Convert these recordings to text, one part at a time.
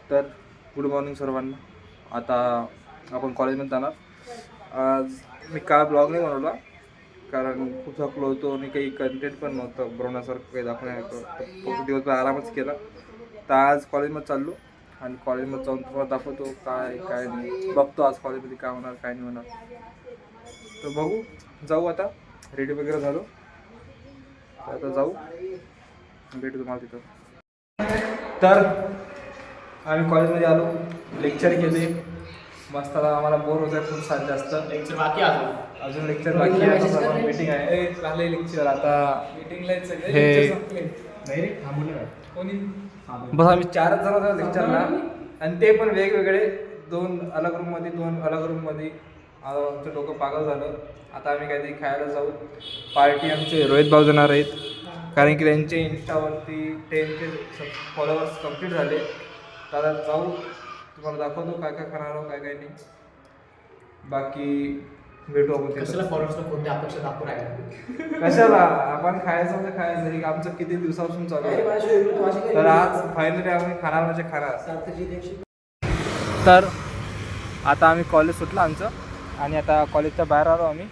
तर good morning सर्वांना. आता आपण कॉलेजमध्ये जाणार. आज मी काल ब्लॉग नाही बनवला कारण खूप थकलो होतो आणि काही कंटेंट पण नव्हतं बनवण्यासारखं काही दाखवण्यासारखं. खूप दिवसभर आरामच केला. तर आज कॉलेजमध्ये चाललो आणि कॉलेजमध्ये जाऊन तुम्हाला दाखवतो काय काय नाही. बघतो आज कॉलेजमध्ये काय होणार काय नाही होणार. तर बघू, जाऊ आता. रेडी वगैरे झालो आता जाऊ, भेटू तुम्हाला तिथं. तर आम्ही कॉलेजमध्ये आलो, लेक्चर केले मस्त. आम्हाला बोर होत आहे खूप जास्त. लेक्चर बाकी अजून लेक्चर बाकी आहे. मीटिंग आहे, झाले लेक्चर आता. मीटिंगला हे बस आम्ही 4 जण होतो लेक्चरला आणि ते पण वेगवेगळे. 2 अलग रूममध्ये 2 अलग रूममध्ये. आमचं डोकं पागल झालं. आता आम्ही काहीतरी खायला जाऊ. पार्टी आमचे रोहित भाऊ जाणार आहेत कारण की त्यांचे इंस्टावरती 10K फॉलोअर्स कंप्लीट झाले. तर आता जाऊ, तुम्हाला दाखवतो काय काय खाणार आहोत काय काय नाही. बाकी भेटू आपण. कशाला फॉलोअर्सला कोणत्या अपेक्षा दाखवून राहिला? कशाला, आपण खायचं म्हणजे खायचं. हे आमचं किती दिवसापासून चालू आहे. तर आज फायनली आम्ही खाणार म्हणजे खाणार. तर आता आम्ही कॉलेज सुटलं आमचं आणि आता कॉलेजच्या बाहेर आलो आम्ही.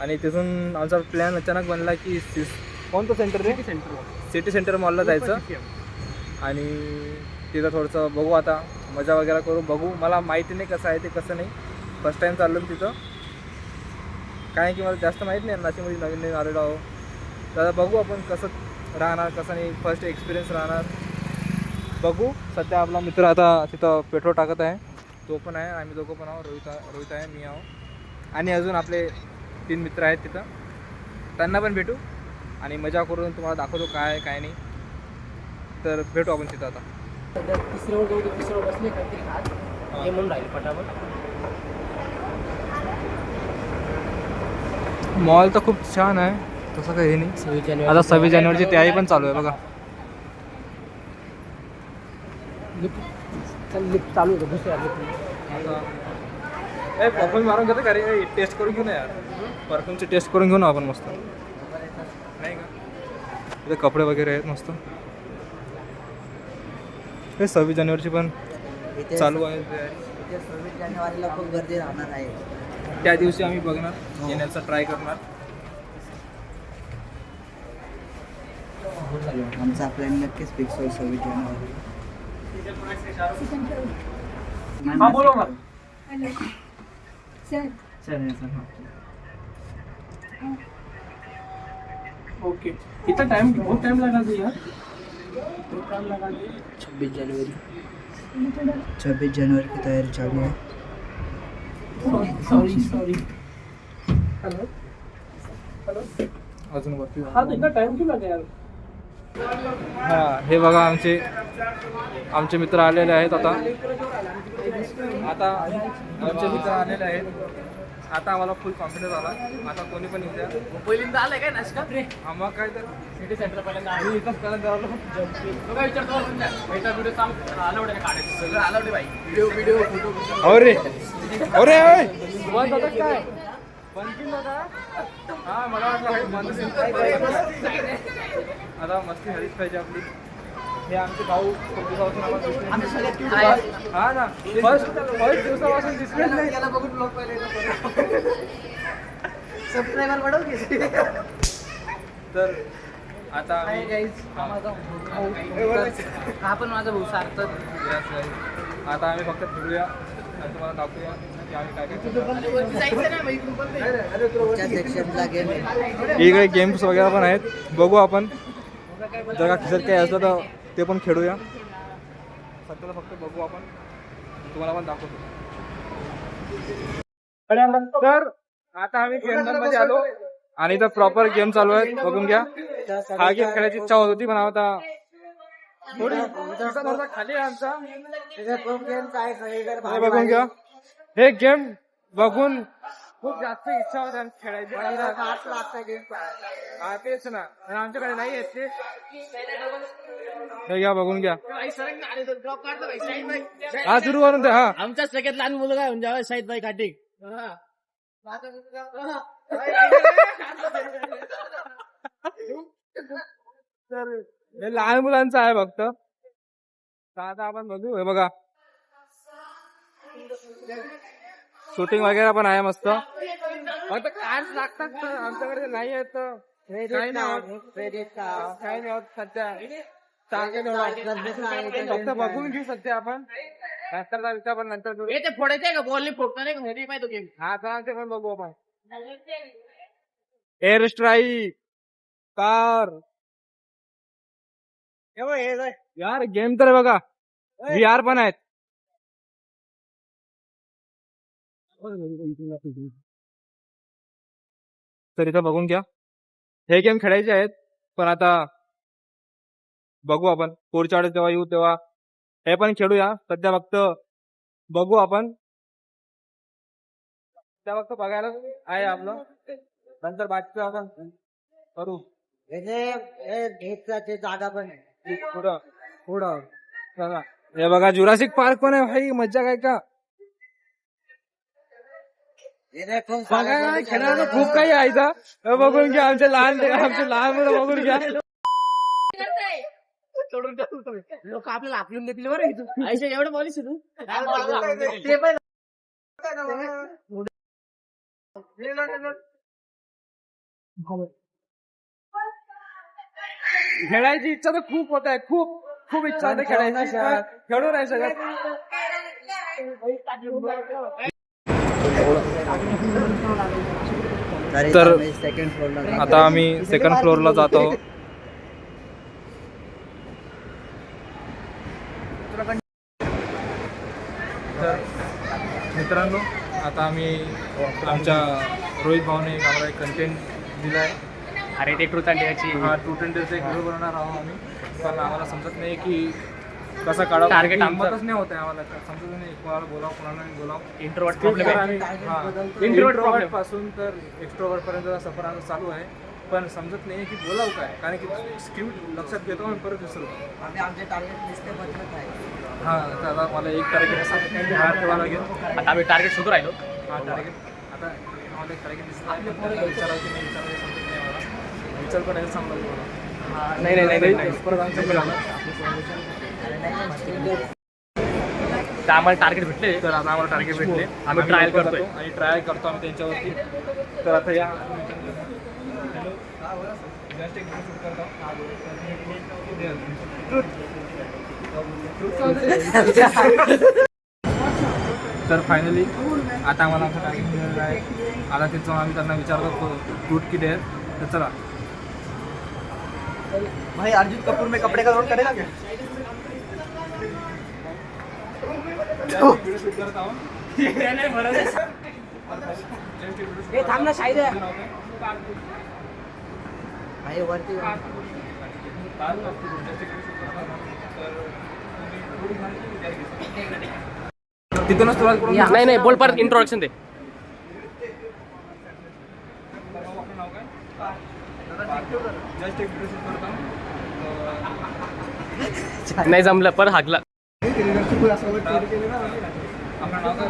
आणि तिथून आमचा प्लॅन अचानक बनला की कोणतं सेंटर रे? सिटी सेंटर मॉलला जायचं आणि तिथं थोडंसं बघू, आता मजा वगैरे करू. बघू, मला माहिती नाही कसं आहे ते कसं नाही. फर्स्ट टाईम चाललो तिथं, काय की मला जास्त माहीत नाही. नाशिकमध्ये नवीन नवीन आलेलो आहो. तर बघू आपण कसं राहणार कसं नाही. फर्स्ट एक्सपिरियन्स राहणार, बघू. सध्या आपला मित्र आता तिथं पेट्रोल टाकत आहे, तो पण आहे. आम्ही दोघं पण आहो. रोहित आहे, मी आहो आणि अजून आपले 3 मित्र आहेत तिथं. त्यांना पण भेटू आणि मजा करून तुम्हाला दाखवतो काय काय नाही. तर भेटू आपण तिथं आता. तिसऱ्यावर जाऊ, तिसऱ्यावर बसले काहीतरी खात हे म्हणून राहील पटापट. मॉल तर खूप छान आहे, तसं काही हे नाही. आता 26 जानेवारीची तयारी पण चालू आहे बघा. लिफ्ट चालू होतं दुसऱ्या परफ्यूम मारून घेतो का रे? टेस्ट करून घेऊ ना यार, परफ्यूमची टेस्ट करून घेऊ ना आपण मस्त, नाही का? इथे कपडे वगैरे आहेत मस्त. हे 26 जानेवारीची पण चालू आहे तयारी. 26 जानेवारीला खूप गर्दी राहणार आहे. त्या दिवशी आम्ही बघणार, येण्याचा ट्राय करणार. आमचा प्लॅन नक्कीच फिक्स होईल 26 जानेवारी. हाँ बोलो ना. Hello sir. ओके. इतना टाइम बहुत टाइम लगा दिया यार. बहुत टाइम लगा दिया. 26 जनवरी 26 जनवरी की तैयारी चालू है. सॉरी. हेलो अजून वरती हाँ तो इतना टाइम क्यों लगा यार? हां, हे बघा आमचे मित्र आलेले आहेत. आता आमचे मित्र आलेले आहेत. आता आम्हाला फुल कॉन्फिडन्स आला. आता कोणी पण येऊ द्या. पहिल्यांदा आलाय काय नाशकात रे? आम्हाला काय तर सिटी सेंटर पहिल्यांदा मी इथंच करायला आलो. बघा विचारतो पहिला व्हिडिओ सांग अलाउड आहे काढायचं सगळं अलाउड आहे भाई. व्हिडिओ फोटो अरे काय बनतील दादा. हां, मला वाटलं आता मस्ती हरीच पाहिजे आपली. हे आमचे भाऊ खूप दिवसापासून आम्हाला दिसले. हा ना, फर्स्ट दिवसापासून दिसलेच नाही. त्याला बघून ब्लॉग पहिले सबस्क्राइबर वाढव की. तर आता हा पण माझा भाऊ सार्थक. आता आम्ही फक्त फिरूया आणि तुम्हाला दाखवूया की आम्ही काय काय सेक्शनला गेम इकडे गेम्स वगैरे पण आहेत. बघू आपण, जर का खिसत काही असलं तर ते पण खेळूया. सध्याला फक्त बघू आपण, तुम्हाला पण दाखवतो. तर आता आम्ही गेममध्ये आलो आणि इथं प्रॉपर गेम चालू आहे, बघून घ्या. हा गेम खेळायची इच्छा होत होती पण आता थोडी खाली आमचा. बघून घ्या, हे गेम बघून खूप जास्त इच्छा होते खेळायची. हा तेच ना, आमच्याकडे नाही येत ते. हे घ्या, बघून घ्या. हा सुरू करून ते. हा, आमच्या सगळ्यात लहान मुलगा आहे म्हणजे शाहिद भाई काटिक. तर हे लहान मुलांचं आहे फक्त. तर आता आपण बघू. हे बघा शूटिंग वगैरे पण आहे मस्त. फक्त कार्ड लागतात तर आमच्याकडे नाही आहेत तर काही नाही होत सध्या. फक्त बघून घेऊ सध्या आपण. नंतरचा विचार पण नंतर करू. ते फोडायचंय का बॉल फोडता नाही का तो गेम. हा चालते पण बघू आपण. एअर स्ट्राईक कार यार गेम तर बघा VR पण आहेत. तर इथं बघून घ्या. हे गेम खेळायचे आहेत पण आता बघू आपण पुढच्या वेळेस जेव्हा येऊ तेव्हा हे पण खेळूया. सध्या फक्त बघू आपण. त्या फक्त बघायला आहे आपलं. नंतर बाकीचं आपण करू. जागा पण आहे पुढं पुढं बघा. हे बघा जुरासिक पार्क पण आहे भाई. मज्जा काय का बघा. खेळायला खूप काही आहे इथं. हे बघून घ्या. आमचे लहान मुलं बघून घ्या. लोक आपल्याला आपलून देतील बरं इथून. आयुष्य एवढं बॉलिश तू खेळायची इच्छा तर खूप होत आहे. खूप खूप इच्छा होते खेळायची. खेळू नाही शकत. तर सेकंड फ्लोअरला आता आम्ही सेकंड फ्लोअरला जात आहोत. तर मित्रांनो आता आम्ही आमच्या रोहित भाऊने आम्हाला एक कंटेंट दिला आहे. अरे ते ट्रूथ अँड डेअरची हा 220 एक व्हिडिओ बनवणार आहोत आम्ही. पण आम्हाला समजत नाही की कसं काढावं. Target हिंमतच नाही होत आहे आम्हाला. समजत नाही कोणाला बोलावं कोणाला नाही बोलावं. इंट्रोवर्ट प्रॉब्लेम आहे. इंट्रोवर्ट प्रॉब्लेम पासून तर एक्स्ट्रोवर्ट पर्यंत सफर आमचा चालू आहे. पण समजत नाही की बोलावं काय. कारण की स्क्रिप्ट लक्षात घेतो आणि परत विसरतो. आम्ही आमचे टार्गेट लिस्ट बदलत आहे. हा तर आता मला 1 तारखेला बाहेर ठेवावं लागेल. आता आम्ही टार्गेट शोधू राहिलो. हा टार्गेट आता आम्हाला 1 तारखेला दिसत आहे. विचारावं की नाही विचारावं समजत नाही मला. विचार करायचं चांगलं तुम्हाला. नाही परत आमचं झालं. तर आम्हाला टार्गेट भेटले. तर आता आम्हाला टार्गेट भेटले. आम्ही ट्रायल करतोय. आणि ट्रायल करतो आम्ही त्यांच्यावरती. तर आता या जस्ट एक शूट करतो. तर फायनली आता आम्हाला आमचं टार्गेट मिळालं आहे. आता तिथं आम्ही त्यांना विचारतो फ्रूट किती आहेत. तर चला. भाई अर्जुन कपूर में कपड़े का रोल करेगा क्या? थांब ना शाहीद भाई वरती तिथूनच सुरुवात करून नाही बोल परत इंट्रोडक्शन दे. जस्ट एक व्हिडिओ शूट करतो. नाही जमलं पर हागला. आपलं नाव काय?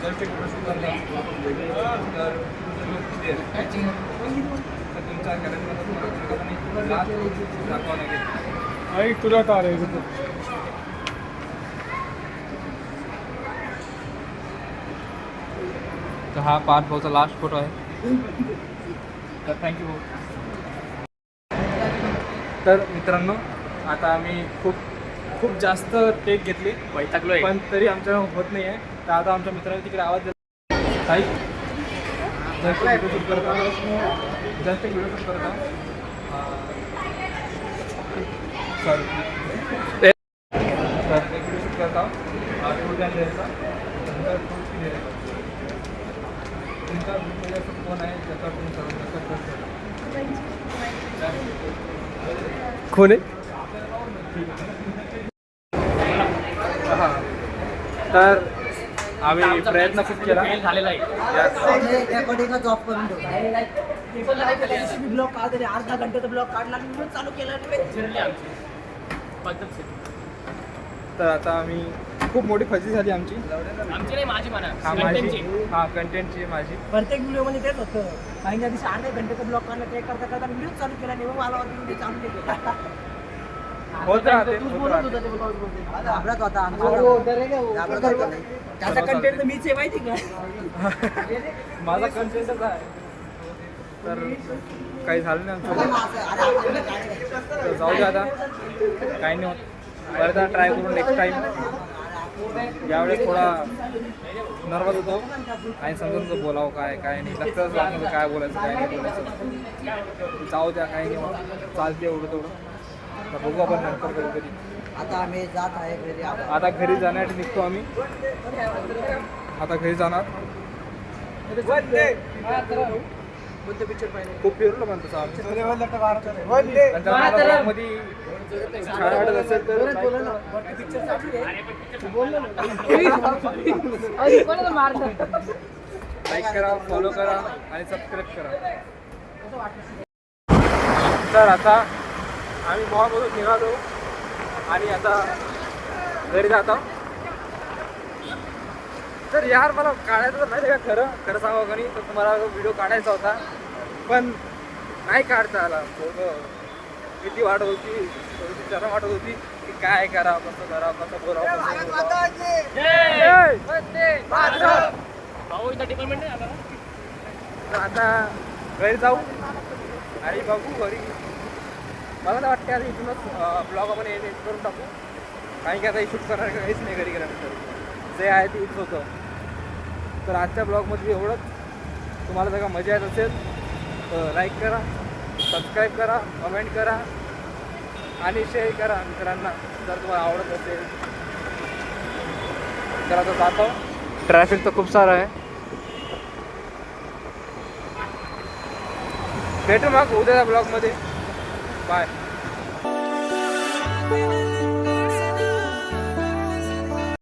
जस्ट एक व्हिडिओ शूट करतो. तर तुमच्या दाखवावं लागेल. तुला का रे तर हा पार्थ भाऊचा लास्ट फोटो आहे. तर थँक्यू. तर मित्रांनो आता आम्ही खूप जास्त टेक घेतली वैतागलोय. पण तरी आमच्या होत नाही आहे. तर आता आमच्या मित्रांनी तिकडे आवाज दिला. काही जस्ट व्हिडिओ शूट करता. जस्ट एक व्हिडिओ शूट करता. सॉरी तर एक व्हिडिओ शूट करता. फ्रूट अँड डेअरचा. नंतर फ्रूट्स किती आहे तुमचा ग्रुपमध्ये असं फोन आहे ज्याचा तुम्ही सर्वात कोण आहे? हां तर आम्ही प्रयत्न खूप केला. फेल झालेला आहे. रेकॉर्डिंगचा जॉब करून ठेवतो. ब्लॉग काढले अर्धा घंट्याचा ब्लॉग काढला आणि चालू केला. जिरली आमची पद्धत. तर आता आम्ही खूप मोठी फजी झाली आमची. आमची नाही माझी म्हणा हा माझी कंटेंटची. हा कंटेंटची माझी. प्रत्येक व्हिडिओ मध्ये तेच होतं. काही दिवशी अर्ध्या घंट्याचा ब्लॉग काढला ते करता करता व्हिडिओ चालू केला नाही मग मला वाटतं व्हिडिओ चालू केला. होत राहते तूच होत बोलत राहते. होता ते ब्लॉग मध्ये. घाबरत होता आमचा. त्याचा कंटेंट तर मीच आहे माहिती का. माझा कंटेंटच आहे. तर काही झालं नाही आमचं. तर जाऊ दे आता, काही नाही होत. परत ट्राय करून नेक्स्ट टाईम. यावेळेस थोडा नर्वस होतो आणि समजून होतं बोलावं काय काय नाही, लक्षच राहत नव्हतं काय बोलायचं काय नाही बोलायचं. जाऊ द्या, काही नाही होत, चालते एवढं तेवढं. तर बघू आपण नंतर कधी. आता आम्ही जात आहे घरी. आता घरी जाण्यासाठी निघतो आम्ही. आता घरी जाणार. कोणतं पिक्चर पाहिजे? खूप फिरलो पण तसं आम्ही. नंतर मला ब्लॉगमध्ये छान वाटत असेल तर लाईक करा, फॉलो करा आणि सबस्क्राईब करा. तर आता आम्ही मॉलमधून निघालो आणि आता घरी जातो. तर यार मला काढायचं तर नाही का, खरं सांगावं का नाही, तर तुम्हाला व्हिडिओ काढायचा होता पण नाही काढता आला. किती वाटत होती, थोडीशी शरम वाटत होती की काय करा, कसं करा, कसं बोलावं. भाऊ इथं डिपार्टमेंट नाही आला ना? तर आता घरी जाऊ आणि बघू घरी. मला तर वाटते आता इथूनच ब्लॉग आपण एडिट करून टाकू, काही की आता शूट करणार काहीच नाही घरी गेल्यानंतर. जे आहे ते इथं होतं. तर आजच्या ब्लॉगमध्ये एवढंच. तुम्हाला जर का मजा येत असेल तर लाईक करा, सबस्क्राईब करा, कमेंट करा आणि शेअर करा मित्रांना जर तुम्हाला आवडत असेल. तर आता जातो. ट्रॅफिक तर खूप सारं आहे. भेटू मग उद्याच्या ब्लॉगमध्ये. बाय.